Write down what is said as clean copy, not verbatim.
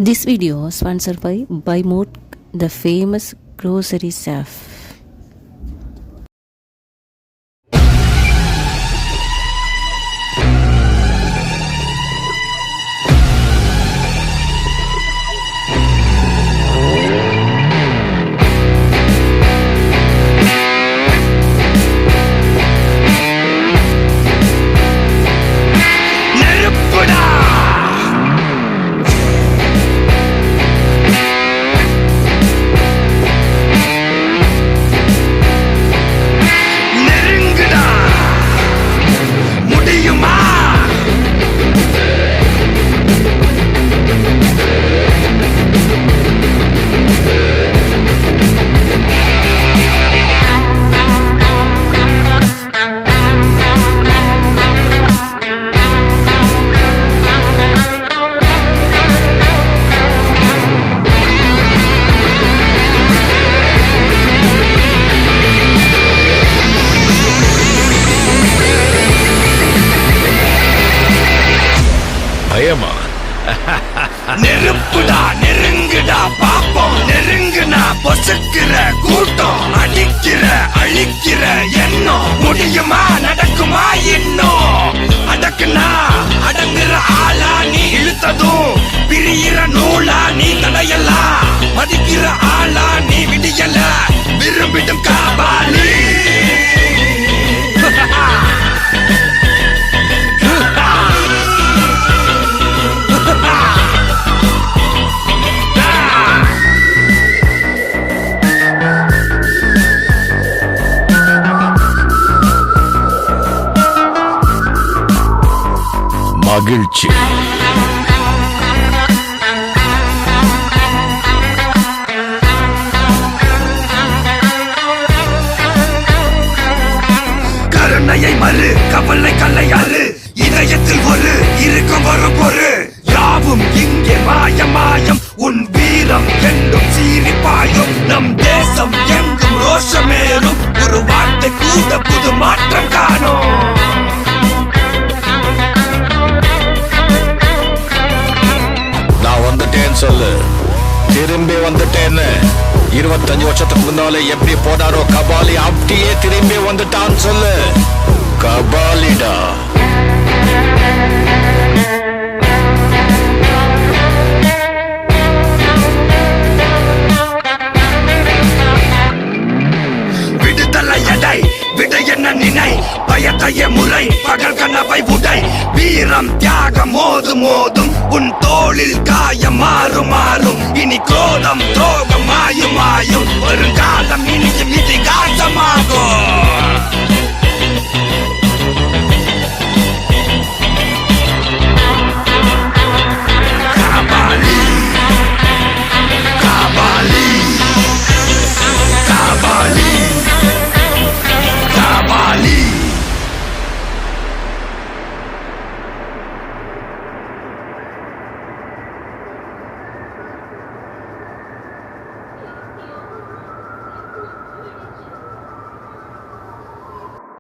This video is sponsored by Moat, the famous grocery chef. பயமா? நெருப்புடா நெருங்குடா பாப்போம், நெருங்குனா பொசுக்கிற கூட்டம், அடிக்கிற அழிக்கிற எண்ணம், முடியுமா நடக்குமா இன்னும்? அடக்குனா அடங்குற ஆளா நீ இழுத்ததும், பிரியிற நூலா நீ தடையலாம், மதிக்கிற ஆளா நீ விடியல, விரும்பிடும் காபாலி. மகிழ்ச்சி. கருணையை மறு கவலை கல்லையாறு, இதயத்தில் ஒரு இருக்கும் வரும் பொரு, யாவும் இங்கே மாயம் மாயம், உன் வீரம் என்றும் சீரிப்பாயும், நம் தேசம் எங்கும் ரோஷமேறும், ஒரு வார்த்தை கூட புது மாற்றம் காணும். நான் வந்துட்டேன்னு சொல்லு, திரும்பி வந்துட்டேன்னு. 25 வருஷத்துக்கு முன்னாலே எப்படி போனாரோ கபாலி, அப்படியே திரும்பி வந்துட்டான்னு சொல்லு. கபாலிடா. விடுதலை எடை விடை என்ன நினை, பயத்தைய முறை பகல் கனவை உடை, வீரம் தியாகம் மோதும் மோதும், உன் தோளில் காயம் மாறும் மாறும், இனி கோதம் துரோகம் மாயும் மாயும், வருங்காலம்